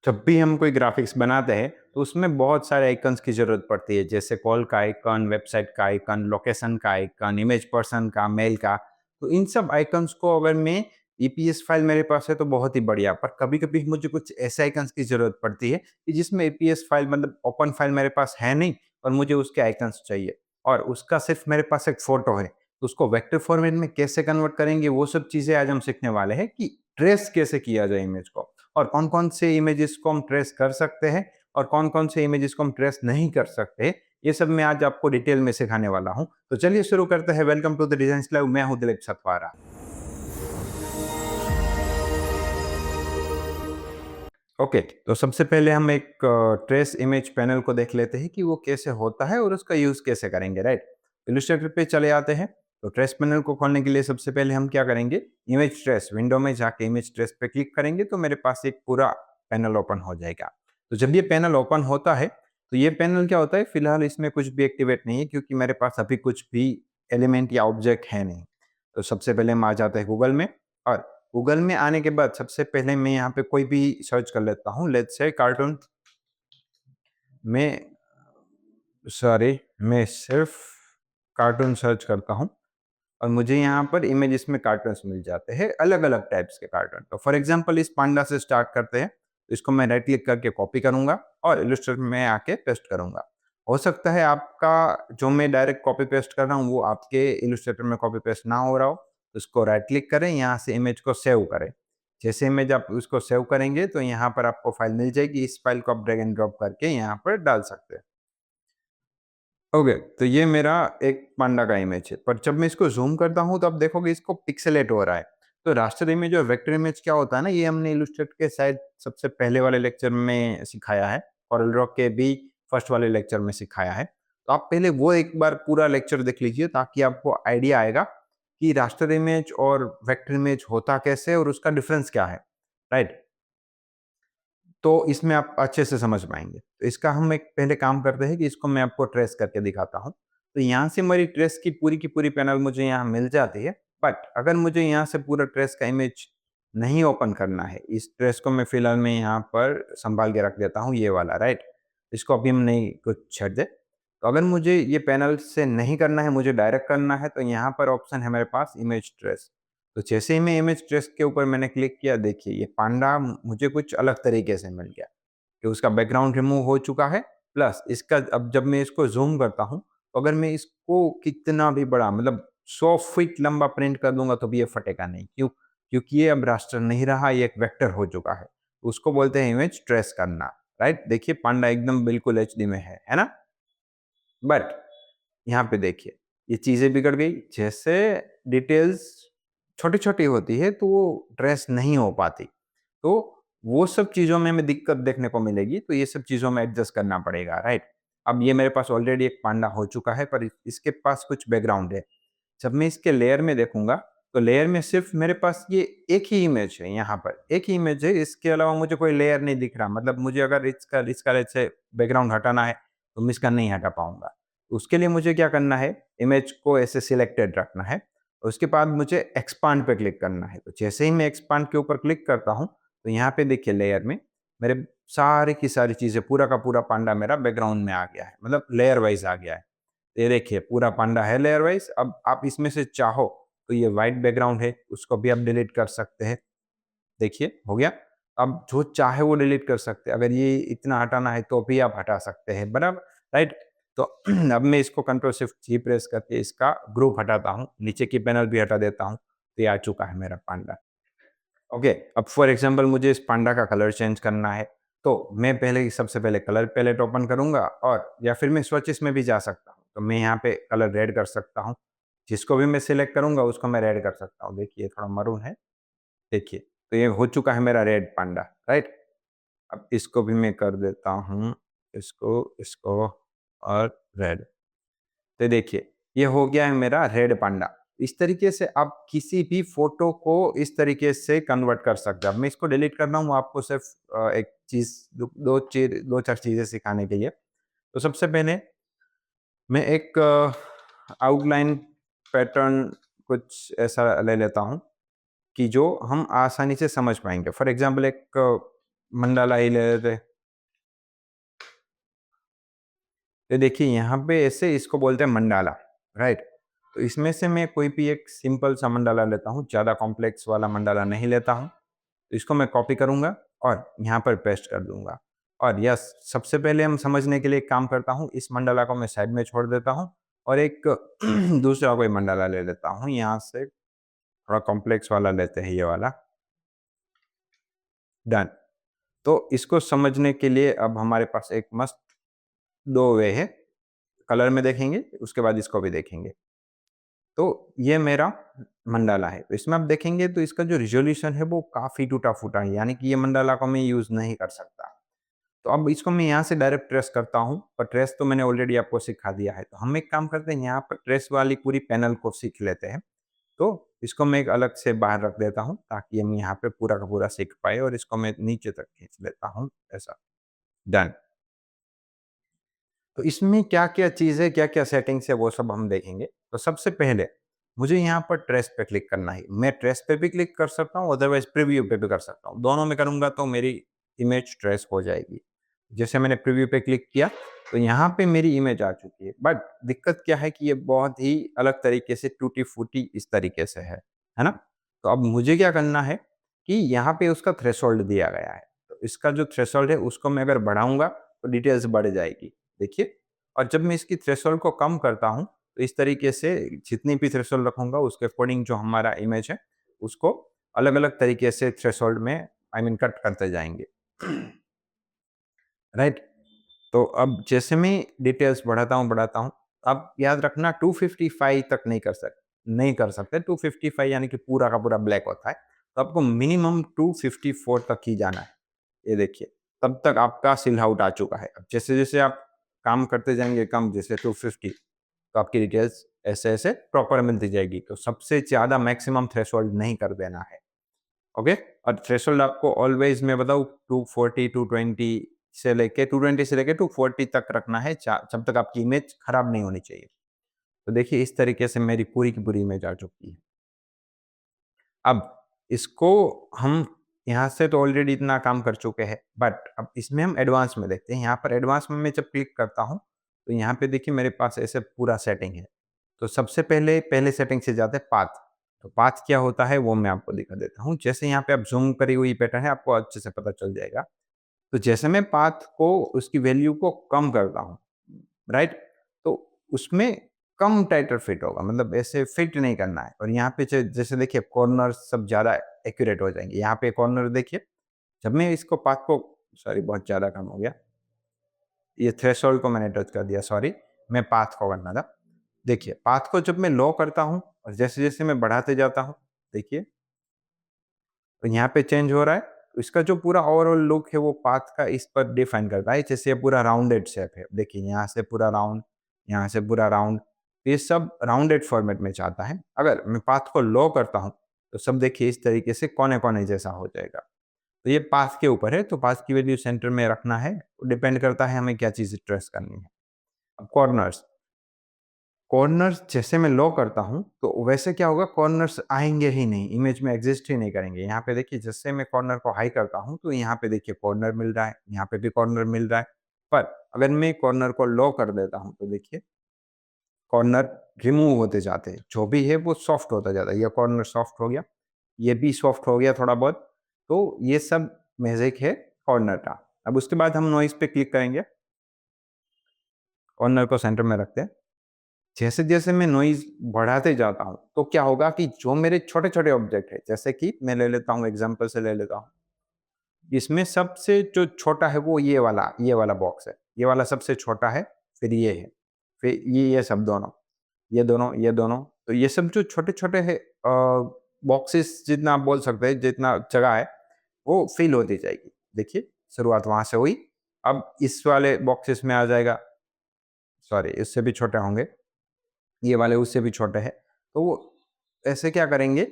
जब भी हम कोई ग्राफिक्स बनाते हैं तो उसमें बहुत सारे आइकन्स की ज़रूरत पड़ती है, जैसे कॉल का आइकन, वेबसाइट का आइकन, लोकेशन का आइकन, इमेज पर्सन का, मेल का। तो इन सब आइकन्स को अगर मैं ईपीएस फाइल मेरे पास है तो बहुत ही बढ़िया, पर कभी-कभी मुझे कुछ ऐसे आइकन्स की ज़रूरत पड़ती है कि जिसमें ईपीएस फाइल मतलब ओपन फाइल मेरे पास है नहीं और मुझे उसके आइकन्स चाहिए और उसका सिर्फ़ मेरे पास एक फ़ोटो है। तो उसको वेक्टर फॉर्मेट में कैसे कन्वर्ट करेंगे, वो सब चीज़ें आज हम सीखने वाले हैं कि ट्रेस कैसे किया जाए इमेज को। और कौन-कौन से इमेजेस को हम ट्रेस कर सकते हैं और कौन-कौन से इमेजेस को हम ट्रेस नहीं कर सकते, ये सब मैं आज आपको डिटेल में सिखाने वाला हूँ। तो चलिए शुरू करते हैं। Welcome to the designs live, मैं हूँ दिलीप सतवारा। ओके, तो सबसे पहले हम एक ट्रेस इमेज पैनल को देख लेते हैं कि वो कैसे होता है और उसका यूज़ कैसे करेंगे, राइट? इलस्ट्रेटर पे चले आते हैं। तो ट्रेस पैनल को खोलने के लिए सबसे पहले हम क्या करेंगे, इमेज ट्रेस विंडो में जाके इमेज ट्रेस पे क्लिक करेंगे तो मेरे पास एक पूरा पैनल ओपन हो जाएगा। तो जब ये पैनल ओपन होता है, तो ये पैनल क्या होता है, फिलहाल इसमें कुछ भी एक्टिवेट नहीं है क्योंकि मेरे पास अभी कुछ भी एलिमेंट या ऑब्जेक्ट है नहीं। तो सबसे पहले हम आ जाते हैं गूगल में और गूगल में आने के बाद सबसे पहले मैं यहाँ पे कोई भी सर्च कर लेता हूँ। Let's say cartoon. मैं सॉरी, मैं सिर्फ कार्टून सर्च करता हूँ और मुझे यहाँ पर इमेजेस में कार्टून्स मिल जाते हैं, अलग-अलग टाइप्स के कार्टून। तो फॉर एग्जांपल इस पांडा से स्टार्ट करते हैं। तो इसको मैं राइट क्लिक करके कॉपी करूँगा और इलस्ट्रेटर में आके पेस्ट करूँगा। हो सकता है आपका जो मैं डायरेक्ट कॉपी पेस्ट कर रहा हूँ वो आपके इलस्ट्रेटर में कॉपी पेस्ट ना हो रहा हो। तो इसको राइट क्लिक करें, यहाँ से इमेज को सेव करें। जैसे इमेज आप उसको सेव करेंगे तो यहाँ पर आपको फाइल मिल जाएगी। इस फाइल को आप ड्रैग एंड ड्रॉप करके यहाँ पर डाल सकते हैं। ओके, तो ये मेरा एक पांडा का इमेज है, पर जब मैं इसको ज़ूम करता हूँ तो आप देखोगे इसको पिक्सेलेट हो रहा है। तो रास्टर इमेज और वेक्टर इमेज क्या होता है ना, ये हमने इलस्ट्रेट के शायद सबसे पहले वाले लेक्चर में सिखाया है, कोरल ड्रॉ के भी फर्स्ट वाले लेक्चर में सिखाया है। तो आप पहले वो एक बार पूरा लेक्चर देख लीजिए ताकि आपको आइडिया आएगा कि रास्टर इमेज और वेक्टर इमेज होता कैसे है और उसका डिफरेंस क्या है, राइट? तो इसमें आप अच्छे से समझ पाएँगे। तो इसका हम एक पहले काम करते हैं कि इसको मैं आपको ट्रेस करके दिखाता हूँ। तो यहाँ से मेरी ट्रेस की पूरी पैनल मुझे यहाँ मिल जाती है। बट अगर मुझे यहाँ से पूरा ट्रेस का इमेज नहीं ओपन करना है, इस ट्रेस को मैं फ़िलहाल मैं यहाँ पर सँभाल के रख देता हूँ, ये वाला, राइट? इसको अभी हम नहीं कुछ छेड़ दें। तो अगर मुझे ये पैनल से नहीं करना है, मुझे डायरेक्ट करना है, तो यहाँ पर ऑप्शन है मेरे पास इमेज ट्रेस। तो जैसे ही मैं इमेज ट्रेस के ऊपर मैंने क्लिक किया, देखिए ये पांडा मुझे कुछ अलग तरीके से मिल गया कि उसका बैकग्राउंड रिमूव हो चुका है। प्लस इसका अब जब मैं इसको ज़ूम करता हूँ, तो अगर मैं इसको कितना भी बड़ा मतलब 100 फीट लंबा प्रिंट कर दूँगा तो भी ये फटेगा नहीं। क्यों? क्योंकि ये अब रास्टर नहीं रहा, ये एक वेक्टर हो चुका है। उसको बोलते हैं इमेज ट्रेस करना, राइट? देखिए पांडा एकदम बिल्कुल एचडी में है ना? बट यहाँ पे देखिए, ये चीज़ें बिगड़ गई। जैसे डिटेल्स छोटी-छोटी होती है तो वो ट्रेस नहीं हो पाती। तो वो सब चीज़ों में हमें दिक्कत देखने को मिलेगी, तो ये सब चीज़ों में एडजस्ट करना पड़ेगा, राइट? अब ये मेरे पास ऑलरेडी एक पांडा हो चुका है, पर इसके पास कुछ बैकग्राउंड है। जब मैं इसके लेयर में देखूँगा, तो लेयर में सिर्फ़ मेरे पास ये एक ही इमेज है यहाँ पर, एक ही इमेज है, इसके अलावा मुझे कोई लेयर नहीं दिख रहा। मतलब मुझे अगर इसका लेट्स से बैकग्राउंड हटाना है, तो मैं इसका नहीं हटा पाऊँगा। उसके लिए मुझे क्या करना है, इमेज को ऐसे सिलेक्टेड रखना है। उसके बाद मुझे एक्सपांड पे क्लिक करना है। तो जैसे ही मैं एक्सपांड के ऊपर क्लिक करता हूँ, तो यहाँ पे देखिए लेयर में मेरे सारी की सारी चीज़ें, पूरा का पूरा पांडा मेरा बैकग्राउंड में आ गया है। मतलब लेयर वाइज़ आ गया है। ये देखिए पूरा पांडा है लेयर वाइज़। अब आप इसमें से चाहो तो ये व्हाइट बैकग्राउंड है, उसको भी आप डिलीट कर सकते हैं। देखिए हो गया। अब जो चाहे वो डिलीट कर सकते हैं। अगर ये इतना हटाना है तो भी आप हटा सकते हैं, बराबर, राइट? तो अब मैं इसको कंट्रोल शिफ्ट जी प्रेस करके इसका ग्रुप हटाता हूँ, नीचे की पैनल भी हटा देता हूँ, तो ये आ चुका है मेरा पांडा। ओके, अब फॉर एग्जांपल मुझे इस पांडा का कलर चेंज करना है, तो मैं पहले सबसे पहले कलर पैलेट ओपन करूँगा और या फिर मैं स्वॉचेस में भी जा सकता हूँ। तो मैं यहाँ पे कलर रेड कर सकता हूँ, जिसको भी मैं सिलेक्ट करूँगा उसको मैं रेड कर सकता हूँ। देखिए थोड़ा मरून है, देखिए, तो ये हो चुका है मेरा रेड पांडा, राइट? अब इसको भी मैं कर देता हूँ, इसको और रेड। तो देखिए, ये हो गया है मेरा रेड पांडा। इस तरीके से आप किसी भी फ़ोटो को इस तरीके से कन्वर्ट कर सकते हैं। अब मैं इसको डिलीट कर रहा हूँ आपको सिर्फ़ एक चीज़, 2-4 चीज़ें सिखाने के लिए। तो सबसे पहले मैं एक आउटलाइन पैटर्न कुछ ऐसा ले लेता हूँ कि जो हम आसानी से समझ पाएँगे। फॉर एग्ज़ाम्पल एक मंडाला ही ले लेते हैं। तो देखिए यहाँ पे ऐसे इसको बोलते हैं मंडाला, राइट? तो इसमें से मैं कोई भी एक सिंपल सा मंडाला लेता हूँ, ज़्यादा कॉम्प्लेक्स वाला मंडाला नहीं लेता हूँ। तो इसको मैं कॉपी करूँगा और यहाँ पर पेस्ट कर दूँगा। और यस, सबसे पहले हम समझने के लिए एक काम करता हूँ, इस मंडाला को मैं साइड में छोड़ देता हूँ और एक दूसरा कोई मंडाला ले लेता हूँ। यहाँ से थोड़ा कॉम्प्लेक्स वाला लेते हैं, ये वाला। डन। तो इसको समझने के लिए अब हमारे पास एक मस्त 2 वे है। कलर में देखेंगे, उसके बाद इसको भी देखेंगे। तो ये मेरा मंडाला है। तो इसमें आप देखेंगे तो इसका जो रिज़ॉल्यूशन है वो काफ़ी टूटा-फूटा है, यानी कि ये मंडाला को मैं यूज़ नहीं कर सकता। तो अब इसको मैं यहाँ से डायरेक्ट ट्रेस करता हूँ, पर ट्रेस तो मैंने ऑलरेडी आपको सिखा दिया है। तो हम एक काम करते हैं, यहाँ पर ट्रेस वाली पूरी पैनल को सीख लेते हैं। तो इसको मैं एक अलग से बाहर रख देता हूँ, ताकि हम यहाँ पे पूरा का पूरा सीख पाएँ और इसको मैं नीचे तक खींच लेता हूँ, ऐसा। डन। तो इसमें क्या-क्या चीज़ है, क्या-क्या सेटिंग्स है, वो सब हम देखेंगे। तो सबसे पहले मुझे यहाँ पर ट्रेस पे क्लिक करना है। मैं ट्रेस पे भी क्लिक कर सकता हूँ, अदरवाइज़ प्रीव्यू पे भी कर सकता हूँ। दोनों में करूँगा तो मेरी इमेज ट्रेस हो जाएगी। जैसे मैंने प्रीव्यू पे क्लिक किया, तो यहाँ पे मेरी इमेज आ चुकी है। बट दिक्कत क्या है कि ये बहुत ही अलग तरीके से टूटी-फूटी इस तरीके से है ना? तो अब मुझे क्या करना है कि यहाँ पे उसका थ्रेशोल्ड दिया गया है। तो इसका जो थ्रेशोल्ड है उसको मैं अगर बढ़ाऊँगा, तो डिटेल्स बढ़ जाएगी। देखिए, और जब मैं इसकी थ्रेशोल्ड को कम करता हूँ, तो इस तरीके से जितनी भी थ्रेशोल्ड रखूँगा उसके अकॉर्डिंग जो हमारा इमेज है, उसको अलग-अलग तरीके से थ्रेशोल्ड में आई मीन कट करते जाएँगे। राइट? तो अब जैसे मैं डिटेल्स बढ़ाता हूँ, अब याद रखना 255 तक नहीं कर सकते, 255 यानी कि पूरा का पूरा ब्लैक होता है। तो आपको मिनिमम 254 तक ही जाना है। ये देखिए, तब तक आपका सिल आउट आ चुका है। अब जैसे-जैसे आप काम करते जाएँगे कम, जैसे 250, तो आपकी डिटेल्स ऐसे-ऐसे प्रॉपर मिलती जाएगी। तो सबसे ज़्यादा मैक्सिमम थ्रेशोल्ड नहीं कर देना है, ओके? और थ्रेशोल्ड आपको ऑलवेज़ मैं बताऊँ 240, 220 से लेके 240 तक रखना है, चा जब तक आपकी इमेज खराब नहीं होनी चाहिए। तो देखिए इस तरीके से मेरी पूरी की पूरी इमेज आ चुकी है। अब इसको हम यहाँ से तो ऑलरेडी इतना काम कर चुके हैं, बट अब इसमें हम एडवांस में देखते हैं। यहाँ पर एडवांस में मैं जब क्लिक करता हूँ, तो यहाँ पे देखिए मेरे पास ऐसे पूरा सेटिंग है। तो सबसे पहले पहले सेटिंग से जाते हैं पाथ। तो पाथ क्या होता है वो मैं आपको दिखा देता हूँ। जैसे यहाँ पे आप ज़ूम करी हुई पैटर्न है, आपको अच्छे से पता चल जाएगा। तो जैसे मैं पाथ को उसकी वैल्यू को कम करता हूँ, राइट? तो उसमें कम टाइटर फिट होगा, मतलब ऐसे फिट नहीं करना है। और यहाँ पे जैसे देखिए कॉर्नर सब ज़्यादा एक्यूरेट हो जाएँगे। यहाँ पे कॉर्नर देखिए, जब मैं इसको पाथ को सॉरी बहुत ज़्यादा कम हो गया। ये थ्रेशोल्ड को मैंने टच कर दिया, सॉरी, मैं पाथ को करना था। देखिए, पाथ को जब मैं लो करता हूँ और जैसे-जैसे मैं बढ़ाते जाता हूँ, देखिए तो यहाँ पे चेंज हो रहा है। तो इसका जो पूरा ओवरऑल लुक है वो पाथ का इस पर डिफाइन करता है। जैसे ये पूरा राउंडेड शेप है। देखिए यहाँ से पूरा राउंड, यहाँ से पूरा राउंड, ये सब राउंडेड फॉर्मेट में चाहता है। अगर मैं पाथ को लो करता हूँ, तो सब देखिए इस तरीके से कोने-कोने जैसा हो जाएगा। तो ये पाथ के ऊपर है, तो पाथ की वैल्यू सेंटर में रखना है, डिपेंड करता है हमें क्या चीज़ ट्रेस करनी है। अब कॉर्नर्स, कॉर्नर्स जैसे मैं लो करता हूँ, तो वैसे क्या होगा, कॉर्नर्स आएँगे ही नहीं, इमेज में एग्ज़िस्ट ही नहीं करेंगे। यहाँ पे देखिए जैसे मैं कॉर्नर को हाई करता हूँ, तो यहाँ पे देखिए कॉर्नर मिल रहा है, यहाँ पे भी कॉर्नर मिल रहा है। पर अगर मैं कॉर्नर को लो कर देता हूँ, तो देखिए कॉर्नर रिमूव होते जाते हैं। जो भी है वो सॉफ्ट होता जाता है। ये कॉर्नर सॉफ्ट हो गया, ये भी सॉफ्ट हो गया थोड़ा बहुत। तो ये सब मैजिक है कॉर्नर का। अब उसके बाद हम नॉइज़ पे क्लिक करेंगे, कॉर्नर को सेंटर में रखते हैं। जैसे-जैसे मैं नॉइज़ बढ़ाते जाता हूँ, तो क्या होगा कि जो मेरे छोटे-छोटे ऑब्जेक्ट हैं, जैसे कि मैं ले लेता हूँ एग्ज़ाम्पल से ले लेता हूँ। इसमें सबसे जो छोटा है वो ये वाला बॉक्स है। ये वाला सबसे छोटा है, फिर ये है, फिर ये सब दोनों, ये दोनों, ये दोनों। तो ये सब जो छोटे-छोटे हैं बॉक्सेस जितना आप बोल सकते हैं, जितना जगह है, वो फ़िल होती जाएगी। देखिए, शुरुआत वहाँ से हुई, अब इस वाले बॉक्सेस में आ जाएगा, सॉरी इससे भी छोटे होंगे। ये वाले उससे भी छोटे हैं। तो वो ऐसे क्या करेंगे,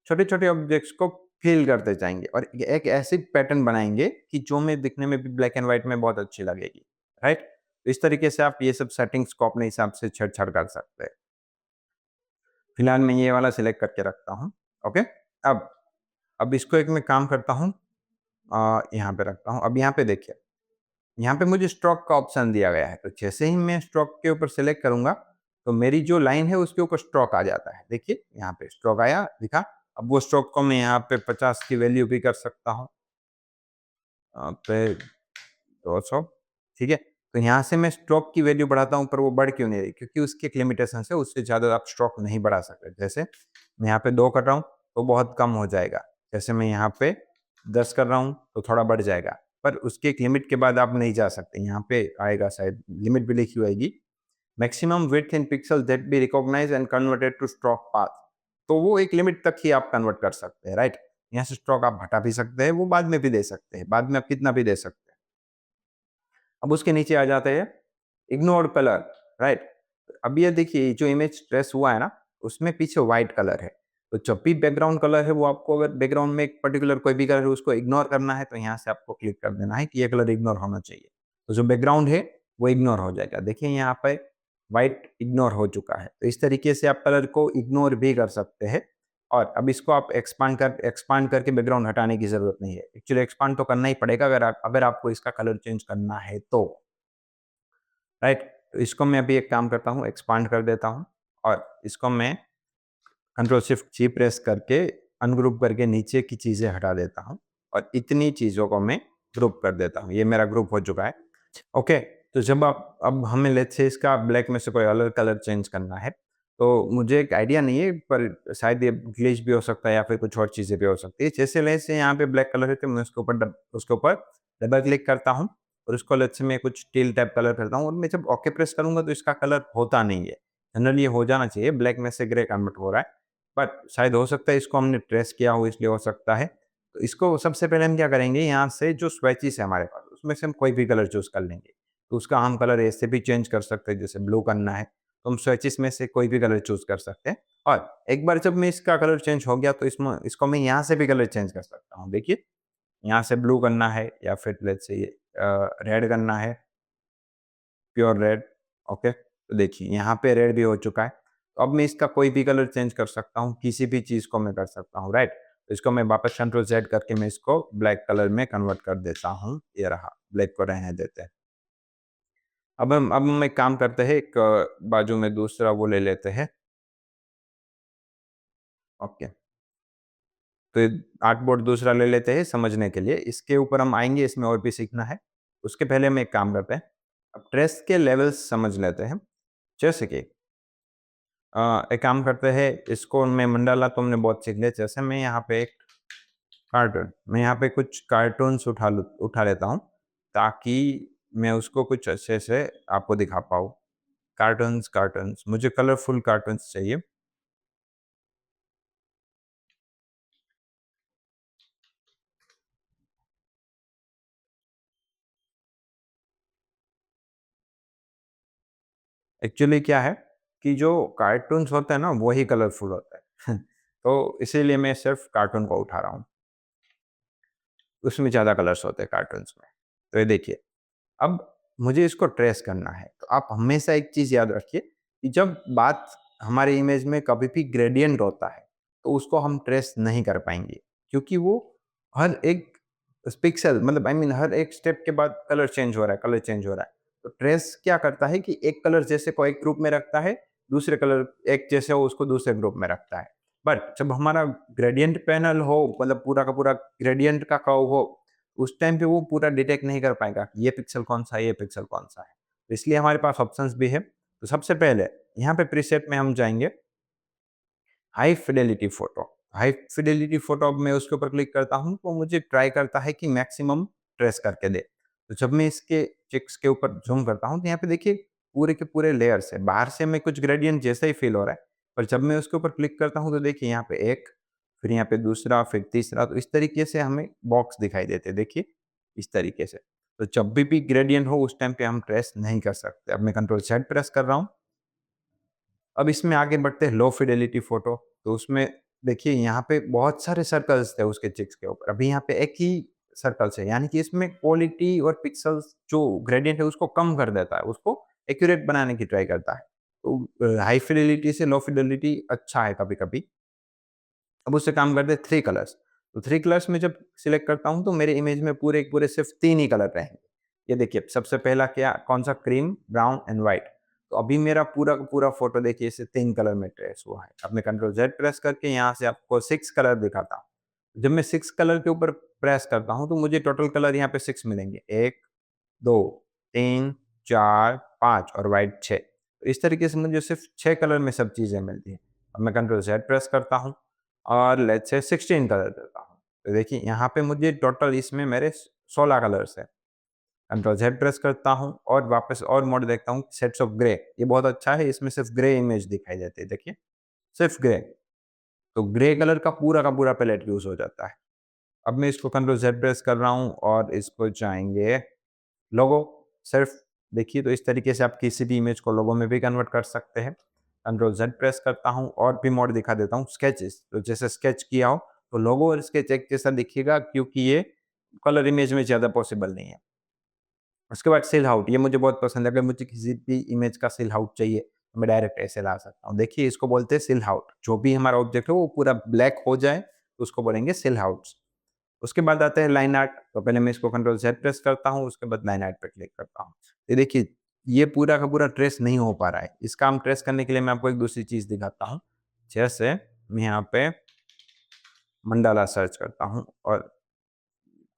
छोटे-छोटे ऑब्जेक्ट्स को फ़िल करते जाएँगे और एक ऐसी पैटर्न बनाएँगे कि जो में दिखने में भी ब्लैक एंड व्हाइट में बहुत अच्छी लगेगी, राइट? तो इस तरीके से आप ये सब सेटिंग्स को अपने हिसाब से छेड़-छाड़ कर सकते हैं। फिलहाल मैं ये वाला सिलेक्ट करके रखता हूँ, ओके? अब अब इसको एक मैं काम करता हूँ, यहाँ पे रखता हूँ। अब यहाँ पे देखिए, यहाँ पे मुझे स्ट्रोक का ऑप्शन दिया गया है, तो जैसे ही मैं स्ट्रोक के ऊपर सेलेक्ट करूँगा, तो मेरी जो लाइन है उसके ऊपर स्ट्रोक आ जाता है। देखिए, यहाँ पे स्ट्रोक आया, दिखा। अब वो स्ट्रोक को मैं यहाँ पे 50 की वैल्यू भी कर सकता हूँ। पे 200, ठीक है? तो यहाँ से मैं स्ट्रोक की वैल्यू बढ़ाता हूँ, पर वो बढ़ क्यों नहीं रही? क्योंकि उसकी एक लिमिटेशंस है, उससे ज़्यादा आप स्ट्रोक नहीं बढ़ा सकते। जैसे मैं यहाँ पे 2 कर रहा हूँ, तो बहुत कम हो जाएगा। जैसे मैं यहाँ पे 10 कर रहा हूँ, तो थोड़ा बढ़ जाएगा। पर उसकी एक लिमिट के बाद आप नहीं जा सकते। यहाँ पे आएगा, शायद लिमिट भी लिखी होएगी, maximum width in pixel that be recognized and converted to stroke path. तो वो एक लिमिट तक ही आप कन्वर्ट कर सकते हैं, राइट? यहाँ से स्ट्रोक आप हटा भी सकते हैं, वो बाद में भी दे सकते हैं। बाद में आप कितना भी दे सकते हैं। अब उसके नीचे आ जाते हैं इग्नोर कलर, राइट? अब ये देखिए, जो इमेज ट्रेस हुआ है ना, उसमें पीछे व्हाइट कलर है। तो जब भी बैकग्राउंड कलर है, वो आपको अगर बैकग्राउंड में एक पर्टिकुलर कोई भी कलर है उसको इग्नोर करना है, तो यहाँ से आपको क्लिक कर देना है कि ये कलर इग्नोर होना चाहिए। तो जो बैकग्राउंड है वो इग्नोर हो जाएगा। देखिए, यहाँ पे व्हाइट इग्नोर हो चुका है। तो इस तरीके से आप कलर को इग्नोर भी कर सकते हैं। और अब इसको आप एक्सपांड करके बैकग्राउंड हटाने की ज़रूरत नहीं है। एक्चुअली एक्सपांड तो करना ही पड़ेगा, अगर आपको इसका कलर चेंज करना है तो, राइट? तो इसको मैं अभी एक काम करता हूँ, एक्सपांड कर देता हूँ और इसको मैं कंट्रोल शिफ्ट जी प्रेस करके अनग्रुप करके नीचे की चीज़ें हटा देता हूँ और इतनी चीज़ों को मैं ग्रुप कर देता हूँ। ये मेरा ग्रुप हो चुका है। ओके, तो जब आप अब हमें लेट्स से इसका ब्लैक में से कोई अलग कलर चेंज करना है, तो मुझे एक आइडिया नहीं है, पर शायद ये ग्लिच भी हो सकता है या फिर कुछ और चीज़ें भी हो सकती है। जैसे लेट्स से यहाँ पे ब्लैक कलर है, तो मैं उसके ऊपर डबल क्लिक करता हूँ और उसको लेट्स से मैं कुछ टील टाइप कलर करता हूँ और मैं जब ओके प्रेस करूँगा तो इसका कलर होता नहीं है। जनरली ये हो जाना चाहिए, ब्लैक में से ग्रे कन्वर्ट हो रहा है, बट शायद हो सकता है इसको हमने ट्रेस किया हो इसलिए हो सकता है। तो इसको सबसे पहले हम क्या करेंगे, यहाँ से जो स्वेचेस है हमारे पास, उसमें से हम कोई भी कलर चूज़ कर लेंगे। तो उसका हम कलर ऐसे भी चेंज कर सकते हैं, जैसे ब्लू करना है, तो हम स्वेचेस में से कोई भी कलर चूज़ कर सकते हैं। और एक बार जब मैं इसका कलर चेंज हो गया, तो इसको मैं यहाँ से भी कलर चेंज कर सकता हूँ। देखिए, यहाँ से ब्लू करना है या फिर लेट्स से ये रेड करना है, प्योर रेड, ओके। तो देखिए, यहाँ पे रेड भी हो चुका है। तो अब मैं इसका कोई भी कलर चेंज कर सकता हूँ, किसी भी चीज़ को मैं कर सकता हूँ, राइट? तो इसको मैं वापस कंट्रोल ज़ेड करके मैं इसको ब्लैक कलर में कन्वर्ट कर देता हूँ। ये रहा, ब्लैक को रहने देते हैं। अब हम एक काम करते हैं, एक बाजू में दूसरा वो ले लेते हैं, ओके। तो ये आर्टबोर्ड दूसरा ले लेते हैं समझने के लिए। इसके ऊपर हम आएँगे, इसमें और भी सीखना है। उसके पहले हम एक काम करते हैं, अब ट्रेस के लेवल्स समझ लेते हैं। जैसे कि एक काम करते हैं, इसको मैं मंडाला तो हमने बहुत सीख लिया। जैसे मैं यहाँ पे एक मैं यहाँ पे कुछ कार्टून्स उठा लेता हूँ, ताकि मैं उसको कुछ अच्छे से आपको दिखा पाऊँ। कार्टून्स मुझे कलरफुल कार्टून्स चाहिए। एक्चुअली क्या है कि जो कार्टून्स होते हैं ना, वही कलरफुल होता है। तो इसीलिए मैं सिर्फ़ कार्टून को उठा रहा हूँ। उसमें ज़्यादा कलर्स होते हैं कार्टून्स में। तो ये देखिए, अब मुझे इसको ट्रेस करना है, तो आप हमेशा एक चीज़ याद रखिए कि जब बात हमारे इमेज में कभी भी ग्रेडिएंट होता है, तो उसको हम ट्रेस नहीं कर पाएँगे, क्योंकि वो हर एक पिक्सेल, मतलब आई मीन हर एक स्टेप के बाद कलर चेंज हो रहा है, कलर चेंज हो रहा है। तो ट्रेस क्या करता है कि एक कलर जैसे को एक ग्रुप में रखता है, दूसरे कलर एक जैसे हो उसको दूसरे ग्रुप में रखता है। बट जब हमारा ग्रेडिएंट पैनल हो, मतलब पूरा का पूरा ग्रेडिएंट का कर्व हो, उस टाइम पे वो पूरा डिटेक्ट नहीं कर पाएगा कि ये पिक्सेल कौन-सा है, ये पिक्सेल कौन-सा है। तो इसलिए हमारे पास ऑप्शंस भी है। तो सबसे पहले यहाँ पे प्रीसेट में हम जाएँगे, high Fidelity photo. High Fidelity photo, अब मैं उसके ऊपर क्लिक करता हूँ, तो मुझे ट्राई करता है कि मैक्सिमम ट्रेस करके दे। तो जब मैं इसके चिक्स के ऊपर ज़ूम करता हूँ, तो यहाँ पे देखिए पूरे के पूरे लेयर्स है। बाहर से हमें कुछ ग्रेडिएंट जैसा ही फ़ील हो रहा है, पर जब मैं उसके ऊपर क्लिक करता हूँ, तो देखिए यहाँ पे 1, फिर यहाँ पे दूसरा, फिर तीसरा, तो इस तरीके से हमें बॉक्स दिखाई देते हैं, देखिए, इस तरीके से। तो जब भी ग्रेडिएंट हो, उस टाइम पे हम ट्रेस नहीं कर सकते। अब मैं कंट्रोल ज़ेड प्रेस कर रहा हूँ। अब इसमें आगे बढ़ते हैं लो फिडेलिटी फ़ोटो, तो उसमें देखिए यहाँ पे बहुत सारे सर्कल्स थे उसके चिक्स के ऊपर। अभी यहाँ पे एक ही सर्कल्स है, यानी कि इसमें क्वालिटी और पिक्सेल्स जो ग्रेडिएंट है उसको कम कर देता है, उसको एक्यूरेट बनाने की ट्राई करता है। तो हाई फिडेलिटी से लो फिडेलिटी अच्छा है कभी-कभी। अब उससे काम करते हैं 3 कलर्स। तो 3 कलर्स में जब सिलेक्ट करता हूँ तो मेरे इमेज में पूरे के पूरे सिर्फ़ 3 ही कलर रहेंगे। ये देखिए सबसे पहला क्या कौन-सा क्रीम, ब्राउन एंड व्हाइट। तो अभी मेरा पूरा का पूरा फ़ोटो देखिए इसे 3 कलर में ट्रेस हुआ है। अब मैं कंट्रोल ज़ेड प्रेस करके यहाँ से आपको 6 कलर दिखाता हूँ। जब मैं 6 कलर के ऊपर प्रेस करता हूँ तो मुझे टोटल कलर यहाँ पे 6 मिलेंगे। 1, 2, 3, 4, 5 और व्हाइट 6। तो इस तरीके से मुझे सिर्फ़ 6 कलर में सब चीज़ें मिलती हैं। अब मैं कंट्रोल ज़ेड प्रेस करता हूँ और लेट्स से 16 कलर देता हूँ। तो देखिए यहाँ पे मुझे टोटल इसमें मेरे 16 कलर्स हैं। कंट्रोल ज़ेड प्रेस करता हूँ और वापस और मोड देखता हूँ शेड्स ऑफ ग्रे। ये बहुत अच्छा है, इसमें सिर्फ़ ग्रे इमेज दिखाई देती है, देखिए, सिर्फ़ ग्रे। तो ग्रे कलर का पूरा पैलेट यूज़ हो जाता है। अब मैं इसको कंट्रोल ज़ेड प्रेस कर रहा हूँ और इसको जाएँगे लोगो, सिर्फ़ देखिए तो इस तरीके से आप किसी भी इमेज को लोगो में भी कन्वर्ट कर सकते हैं। कंट्रोल ज़ेड प्रेस करता हूँ और भी मोड दिखा देता हूँ स्केचेस। तो जैसे स्केच किया हो तो लोगो और स्केच एक जैसा दिखेगा क्योंकि ये कलर इमेज में ज़्यादा पॉसिबल नहीं है। उसके बाद सिल आउट, ये मुझे बहुत पसंद है। अगर मुझे किसी भी इमेज का सिल आउट चाहिए तो मैं डायरेक्ट ऐसे ला सकता हूँ। देखिए इसको बोलते हैं सिल आउट। जो भी हमारा ऑब्जेक्ट है वो पूरा ब्लैक हो जाए तो उसको बोलेंगे सिल आउट्स। उसके बाद आता है लाइन आर्ट। तो पहले मैं इसको कंट्रोल ज़ेड प्रेस करता हूँ, उसके बाद लाइन आर्ट पे क्लिक करता हूँ। ये देखिए, ये पूरा का पूरा ट्रेस नहीं हो पा रहा है। इसका हम ट्रेस करने के लिए मैं आपको एक दूसरी चीज़ दिखाता हूँ। जैसे मैं यहाँ पे मंडाला सर्च करता हूँ और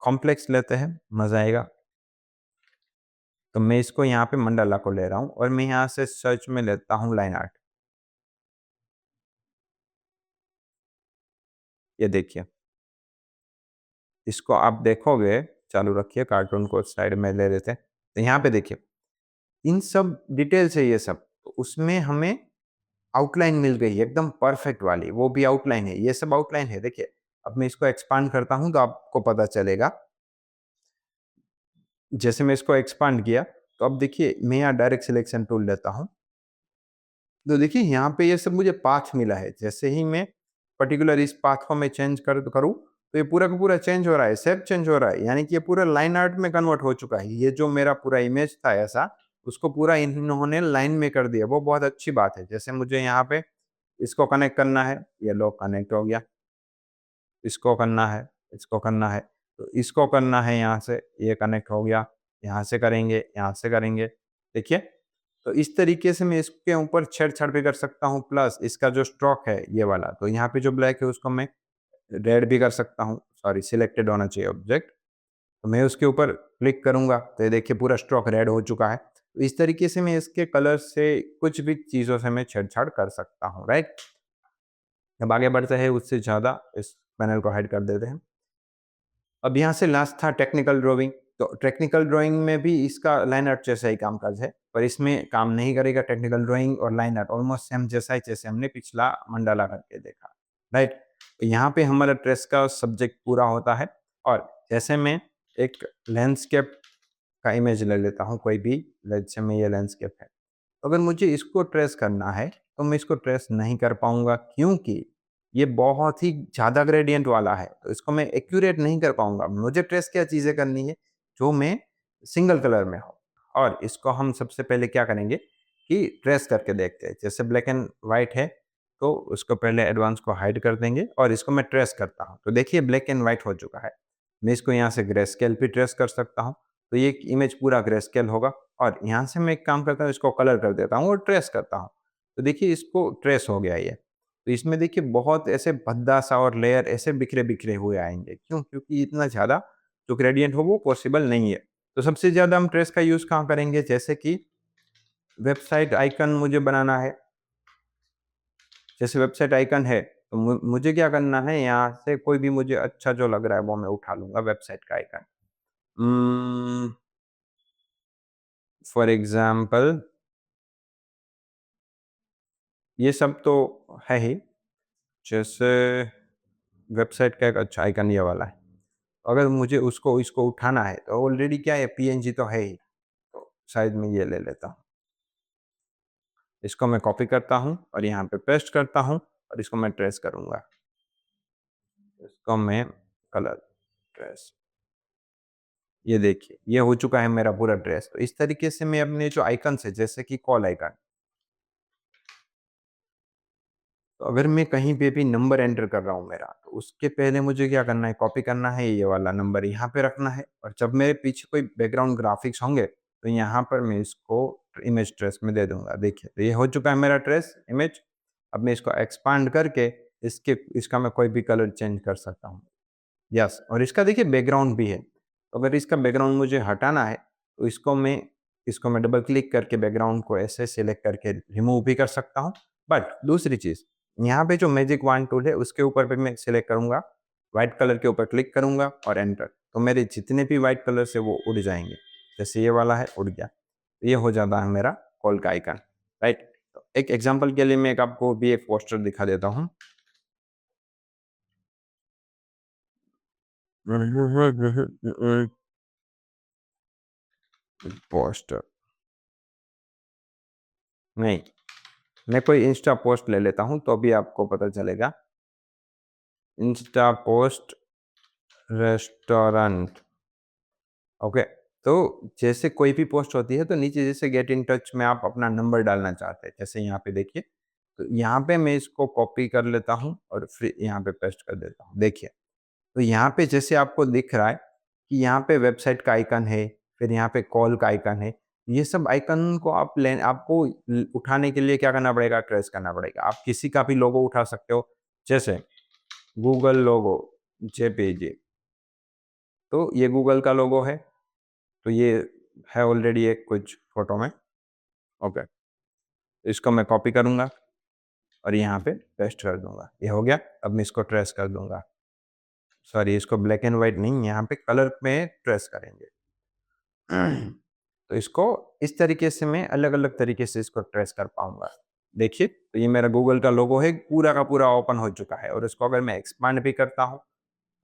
कॉम्प्लेक्स लेते हैं, मज़ा आएगा। तो मैं इसको यहाँ पे मंडाला को ले रहा हूँ और मैं यहाँ से सर्च में लेता हूँ लाइन आर्ट। ये देखिए, इसको आप देखोगे, चालू रखिए, कार्टून को साइड में ले लेते हैं। तो यहाँ पे देखिए, इन सब डिटेल्स है ये सब। तो उसमें हमें आउटलाइन मिल गई है एकदम परफेक्ट वाली, वो भी आउटलाइन है, ये सब आउटलाइन है देखिए। अब मैं इसको एक्सपांड करता हूँ तो आपको पता चलेगा। जैसे मैं इसको एक्सपांड किया, तो अब देखिए मैं यहाँ डायरेक्ट सिलेक्शन टूल लेता हूँ। तो देखिए यहाँ पे ये सब मुझे पाथ मिला है। जैसे ही मैं पर्टिकुलर इस पाथ को मैं चेंज करूँ, तो ये पूरा का पूरा चेंज हो रहा है, शेप चेंज हो रहा है, यानी कि ये पूरा लाइन आर्ट में कन्वर्ट हो चुका है। ये जो मेरा पूरा इमेज था ऐसा, उसको पूरा इन्होंने लाइन में कर दिया, वो बहुत अच्छी बात है। जैसे मुझे यहाँ पे इसको कनेक्ट करना है, ये लो कनेक्ट हो गया। इसको करना है, इसको करना है, तो इसको करना है यहाँ से, ये कनेक्ट हो गया, यहाँ से करेंगे, यहाँ से करेंगे, देखिए? तो इस तरीके से मैं इसके ऊपर छेड़-छाड़ भी कर सकता हूँ, प्लस इसका जो स्ट्रोक है ये वाला, तो यहाँ पे जो ब्लैक है उसको मैं रेड भी कर सकता हूँ, सॉरी सिलेक्टेड होना चाहिए ऑब्जेक्ट। तो मैं उसके ऊपर क्लिक करूँगा, तो ये देखिए पूरा स्ट्रोक रेड हो चुका है। तो इस तरीके से मैं इसके कलर से कुछ भी चीज़ों से मैं छेड़-छाड़ कर सकता हूँ, राइट? अब आगे बढ़ते हैं, उससे ज़्यादा इस पैनल को हाइड कर देते हैं। अब यहाँ से लास्ट था टेक्निकल ड्राइंग। तो टेक्निकल ड्राइंग में भी इसका लाइन आर्ट जैसा ही काम-काज है, पर इसमें काम नहीं करेगा टेक्निकल ड्राइंग और लाइन आर्ट ऑलमोस्ट सेम जैसा ही जैसे हमने पिछला मंडाला करके देखा, राइट? तो यहाँ पे हमारा ट्रेस का सब्जेक्ट पूरा होता है और जैसे मैं एक लैंडस्केप का इमेज ले लेता हूँ कोई भी, लेट्स से मैं ये लैंडस्केप है। अगर मुझे इसको ट्रेस करना है, तो मैं इसको ट्रेस नहीं कर पाऊँगा क्योंकि ये बहुत ही ज़्यादा ग्रेडिएंट वाला है, तो इसको मैं एक्यूरेट नहीं कर पाऊँगा। मुझे ट्रेस क्या चीज़ें करनी है, जो मैं सिंगल कलर में हो और इसको हम सबसे पहले क्या करेंगे कि ट्रेस करके देखते हैं। जैसे ब्लैक एंड व्हाइट है, तो उसको पहले एडवांस को हाइड कर देंगे और इसको मैं ट्रेस करता हूँ। तो देखिए ब्लैक एंड व्हाइट हो चुका है। मैं इसको यहाँ से ग्रेस्केल भी ट्रेस कर सकता हूँ, तो ये इमेज पूरा ग्रेस्केल होगा और यहाँ से मैं एक काम करता हूँ, इसको कलर कर देता हूँ और ट्रेस करता हूँ। तो देखिए इसको ट्रेस हो गया ये। तो इसमें देखिए बहुत ऐसे भद्दा-सा और लेयर ऐसे बिखरे-बिखरे हुए आएँगे। क्यों? क्योंकि इतना ज़्यादा जो ग्रेडिएंट हो वो पॉसिबल नहीं है। तो सबसे ज़्यादा हम ट्रेस का यूज़ कहाँ करेंगे? जैसे कि वेबसाइट आइकन मुझे बनाना है। जैसे वेबसाइट आइकन है, तो मुझे क्या करना है, यहाँ से कोई भी मुझे अच्छा जो लग रहा है वो मैं उठा लूँगा वेबसाइट का आइकन। फॉर एग्ज़ाम्पल ये सब तो है ही, जैसे वेबसाइट का एक अच्छा आइकन ये वाला है। अगर मुझे उसको इसको उठाना है तो ऑलरेडी क्या है, पीएनजी तो है ही, तो शायद मैं ये ले लेता हूँ। इसको मैं कॉपी करता हूँ और यहाँ पे पेस्ट करता हूँ और इसको मैं ट्रेस करूँगा। इसको मैं कलर ट्रेस, ये देखिए ये हो चुका है मेरा पूरा ट्रेस। तो इस तरीके से मैं अपने जो आइकन्स है जैसे कि कॉल आइकन, तो अगर मैं कहीं पे भी नंबर एंटर कर रहा हूँ मेरा, तो उसके पहले मुझे क्या करना है, कॉपी करना है, ये वाला नंबर यहाँ पे रखना है और जब मेरे पीछे कोई बैकग्राउंड ग्राफिक्स होंगे, तो यहाँ पर मैं इसको इमेज ट्रेस में दे दूँगा। देखिए, तो ये हो चुका है मेरा ट्रेस इमेज। अब मैं इसको एक्सपांड करके इसका मैं कोई भी कलर चेंज कर सकता हूँ। यस, और इसका देखिए बैकग्राउंड भी है। तो अगर इसका बैकग्राउंड मुझे हटाना है, तो इसको मैं डबल क्लिक करके बैकग्राउंड को ऐसे सिलेक्ट करके रिमूव भी कर सकता हूँ। बट दूसरी चीज़, यहाँ पे जो मैजिक वॉन्ड टूल है उसके ऊपर भी मैं सिलेक्ट करूँगा, व्हाइट कलर के ऊपर क्लिक करूँगा और एंटर। तो मेरे जितने भी व्हाइट कलर्स है वो उड़ जाएँगे। जैसे ये वाला है, उड़ गया। तो ये हो जाता है मेरा कॉल का आइकन, राइट? तो एक एग्ज़ाम्पल के लिए मैं एक आपको भी एक पोस्टर दिखा देता हूँ। पोस्टर नहीं, मैं कोई इंस्टा पोस्ट ले लेता हूँ, तो भी आपको पता चलेगा। Insta post restaurant, okay. तो जैसे कोई भी पोस्ट होती है, तो नीचे जैसे गेट इन टच में आप अपना नंबर डालना चाहते हैं, जैसे यहाँ पे देखिए, तो यहाँ पे मैं इसको कॉपी कर लेता हूँ और फिर यहाँ पे पेस्ट कर देता हूँ। देखिए, तो यहाँ पे जैसे आपको दिख रहा है कि यहाँ पे वेबसाइट का आइकन है, फिर यहाँ पे कॉल का आइकन है। ये सब आइकन को आपको उठाने के लिए क्या करना पड़ेगा? ट्रेस करना पड़ेगा। आप किसी का भी लोगो उठा सकते हो, जैसे गूगल लोगो जेपीजी। तो ये गूगल का लोगो है, तो ये है ऑलरेडी एक कुछ फोटो में, ओके। इसको मैं कॉपी करूँगा और यहाँ पे पेस्ट कर दूँगा। ये हो गया। अब मैं इसको ट्रेस कर दूँगा। सॉरी, इसको ब्लैक एंड व्हाइट नहीं, यहाँ पे कलर में ट्रेस करेंगे। तो इसको इस तरीके से मैं अलग-अलग तरीके से इसको ट्रेस कर पाऊँगा। देखिए, तो ये मेरा गूगल का लोगो है, पूरा का पूरा ओपन हो चुका है और इसको अगर मैं एक्सपांड भी करता हूँ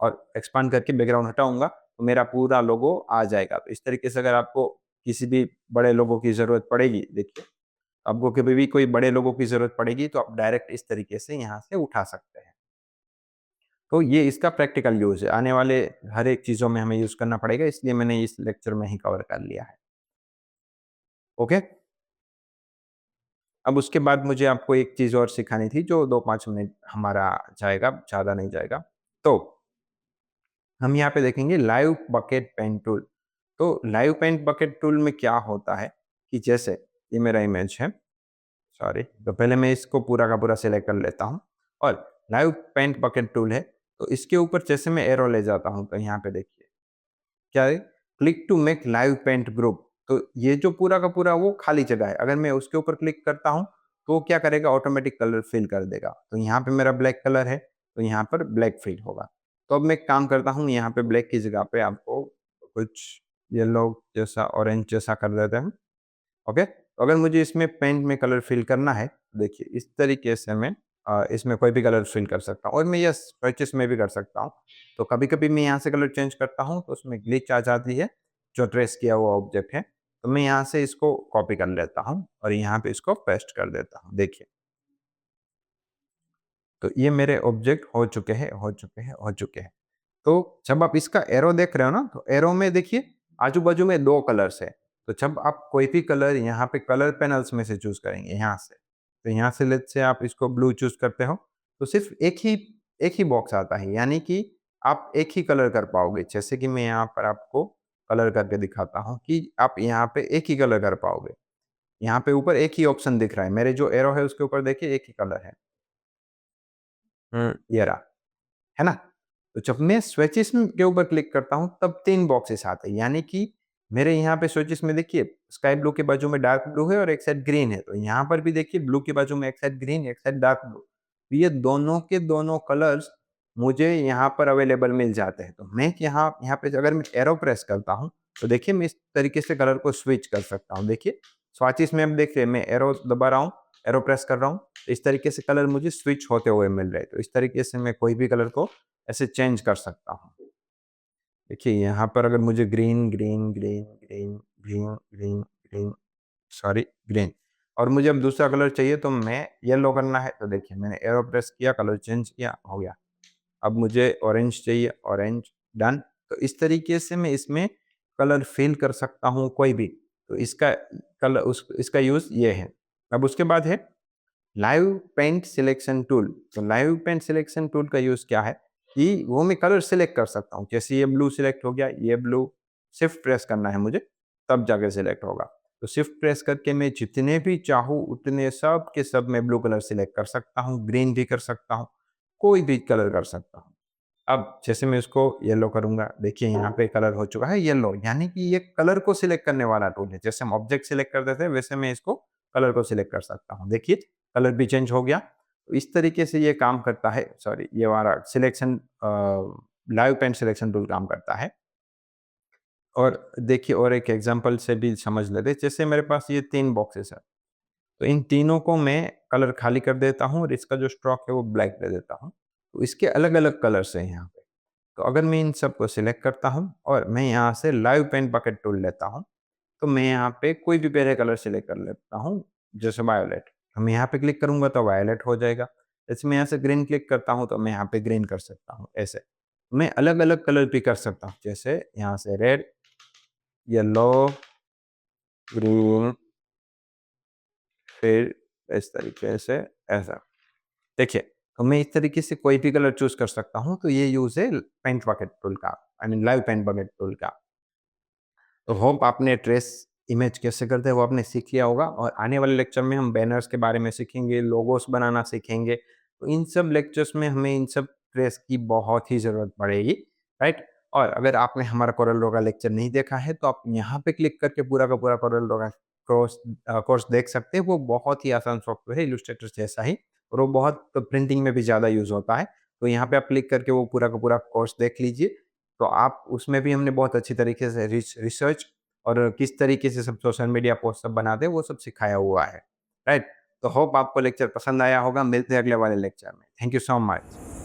और एक्सपांड करके बैकग्राउंड हटाऊँगा, तो मेरा पूरा लोगो आ जाएगा। तो इस तरीके से अगर आपको किसी भी बड़े लोगो की ज़रूरत पड़ेगी, देखिए, आपको कभी भी कोई बड़े लोगो की ज़रूरत पड़ेगी, तो आप डायरेक्ट इस तरीके से यहाँ से उठा सकते हैं। तो ये इसका प्रैक्टिकल यूज़ है। आने वाले हर एक चीज़ों में हमें यूज़ करना पड़ेगा, इसलिए मैंने इस लेक्चर में ही कवर कर लिया है। ओके? अब उसके बाद मुझे आपको एक चीज़ और सिखानी थी, जो 2-5 मिनट हमारा जाएगा, ज़्यादा नहीं जाएगा। तो हम यहाँ पे देखेंगे लाइव बकेट पेंट टूल। तो लाइव पेंट बकेट टूल में क्या होता है कि जैसे ये मेरा इमेज है, सॉरी, तो पहले मैं इसको पूरा का पूरा सिलेक्ट कर लेता हूँ और लाइव पेंट बकेट टूल है, तो इसके ऊपर जैसे मैं एरो ले जाता हूँ, तो यहाँ पे देखिए क्या है, click to make live paint group. तो ये जो पूरा का पूरा वो खाली जगह है, अगर मैं उसके ऊपर क्लिक करता हूँ, तो वो क्या करेगा, ऑटोमेटिक कलर फिल कर देगा। तो यहाँ पे मेरा ब्लैक कलर है, तो यहाँ पर ब्लैक फिल होगा। तो अब मैं एक काम करता हूँ, यहाँ पे ब्लैक की जगह पे आपको कुछ येलो जैसा, ऑरेंज जैसा कर देते हैं। ओके, तो अगर मुझे इसमें पेंट में कलर फिल करना है, देखिए इस तरीके से मैं इसमें कोई भी कलर फिल कर सकता हूँ और मैं ये स्वेचेस में भी कर सकता हूँ। तो कभी-कभी मैं यहाँ से कलर चेंज करता हूँ, तो उसमें ग्लिच आ जाती है, जो ट्रेस किया हुआ ऑब्जेक्ट है। तो मैं यहाँ से इसको कॉपी कर लेता हूँ और यहाँ पे इसको पेस्ट कर देता हूँ। देखिए, तो ये मेरे ऑब्जेक्ट हो चुके हैं, हो चुके हैं, हो चुके हैं। तो जब आप इसका एरो देख रहे हो ना, तो एरो में देखिए आजू-बाजू में 2 कलर्स है। तो जब आप कोई भी कलर यहाँ पे कलर पैनल्स में से चूज़ करेंगे यहाँ से, तो यहाँ से लेट्स से आप इसको ब्लू चूज़ करते हो, तो सिर्फ़ एक ही बॉक्स आता है, यानी कि आप एक ही कलर कर पाओगे। जैसे कि मैं यहाँ पर आपको कलर करके दिखाता हूँ कि आप यहाँ पे एक ही कलर कर पाओगे। यहाँ पे ऊपर एक ही ऑप्शन दिख रहा है, मेरे जो एरो है उसके ऊपर देखिए एक ही कलर है। ये रहा। है ना? तो जब मैं स्विचेस के ऊपर क्लिक करता हूँ, तब 3 बॉक्सेस आते हैं, यानी कि मेरे यहाँ पे स्विचेस में देखिए स्काई ब्लू के बाजू में डार्क ब्लू है और एक साइड ग्रीन है। तो यहाँ पर भी देखिए ब्लू के बाजू में एक साइड ग्रीन, एक साइड डार्क ब्लू। तो ये दोनों के दोनों कलर्स मुझे यहाँ पर अवेलेबल मिल जाते हैं। तो मैं यहाँ यहाँ पे अगर मैं एरो प्रेस करता हूँ, तो देखिए मैं इस तरीके से कलर को स्विच कर सकता हूँ। देखिए, स्वॉचेस में आप देख रहे हैं, मैं एरो दबा रहा हूँ, एरो प्रेस कर रहा हूँ, तो इस तरीके से कलर मुझे स्विच होते हुए मिल रहे हैं। तो इस तरीके से मैं कोई भी कलर को ऐसे चेंज कर सकता हूँ। देखिए यहाँ पर अगर मुझे green, green, green, green, green, green, green, sorry green, और मुझे अब दूसरा कलर चाहिए, तो मैं येलो करना है, तो देखिए मैंने एरो प्रेस किया, कलर चेंज किया, हो गया। अब मुझे ऑरेंज चाहिए, ऑरेंज, डन। तो इस तरीके से मैं इसमें कलर फिल कर सकता हूँ कोई भी। तो इसका यूज़ ये है। अब उसके बाद है लाइव पेंट सिलेक्शन टूल। तो लाइव पेंट सिलेक्शन टूल का यूज़ क्या है कि वो मैं कलर सिलेक्ट कर सकता हूँ। जैसे ये ब्लू सिलेक्ट हो गया, ये ब्लू शिफ्ट प्रेस करना है मुझे, तब जाके सिलेक्ट होगा। तो शिफ्ट प्रेस करके मैं जितने भी चाहूँ उतने सब के सब मैं ब्लू कलर सिलेक्ट कर सकता हूँ, ग्रीन भी कर सकता हूँ, कोई भी कलर कर सकता हूँ। अब जैसे मैं इसको येलो करूँगा, देखिए यहाँ पे कलर हो चुका है येलो, यानी कि ये कलर को सिलेक्ट करने वाला टूल है। जैसे हम ऑब्जेक्ट सिलेक्ट करते थे, वैसे मैं इसको कलर को सिलेक्ट कर सकता हूँ। देखिए, कलर भी चेंज हो गया। तो इस तरीके से ये काम करता है, सॉरी ये हमारा selection live paint selection tool काम करता है। और देखिए और एक एग्ज़ाम्पल से भी समझ लेते हैं। जैसे मेरे पास ये 3 बॉक्सेस हैं, तो इन तीनों को मैं कलर खाली कर देता हूँ और इसका जो स्ट्रोक है वो ब्लैक दे देता हूँ। तो इसके अलग-अलग कलर्स हैं यहाँ पे। तो अगर मैं इन सबको सिलेक्ट करता हूँ और मैं यहाँ से लाइव पेंट बकेट टूल लेता हूँ, तो मैं यहाँ पे कोई भी पहले कलर सिलेक्ट कर लेता हूँ, जैसे वायोलेट। तो मैं यहाँ पे क्लिक करूँगा तो वायोलेट हो जाएगा। जैसे मैं यहाँ से ग्रीन क्लिक करता हूँ तो मैं यहाँ पे ग्रीन कर सकता हूँ, ऐसे। मैं अलग-अलग कलर भी कर सकता हूँ, जैसे यहाँ से रेड, येलो, ग्रीन, फिर इस तरीके से ऐसा। देखिए, तो मैं इस तरीके से कोई भी कलर चूज़ कर सकता हूँ, तो ये यूज़ है पेंट बकेट टूल का, I mean live paint bucket tool का। तो होप आपने ट्रेस इमेज कैसे करते हैं वो आपने सीख लिया होगा और आने वाले लेक्चर में हम बैनर्स के बारे में सीखेंगे, लोगोस बनाना सीखेंगे। तो इन सब लेक्चर्स में हमें इन सब ट्रेस की बहुत ही ज़रूरत पड़ेगी, राइट? और अगर आपने हमारा कोरल ड्रॉ का लेक्चर नहीं देखा है तो आप यहाँ पे क्लिक करके पूरा का पूरा कोरल ड्रॉ का कोर्स देख सकते हैं। वो बहुत ही आसान सॉफ्टवेयर है इलस्ट्रेटर जैसा ही और वो बहुत प्रिंटिंग में भी ज़्यादा यूज़ होता है। तो यहाँ पे आप क्लिक करके वो पूरा का पूरा कोर्स देख लीजिए। तो आप उसमें भी हमने बहुत अच्छी तरीके से रिसर्च और किस तरीके से सब सोशल मीडिया पोस्ट सब बनाते हैं वो सब सिखाया हुआ है, राइट? तो होप आपको लेक्चर पसंद आया होगा। मिलते हैं अगले वाले लेक्चर में। Thank you so much.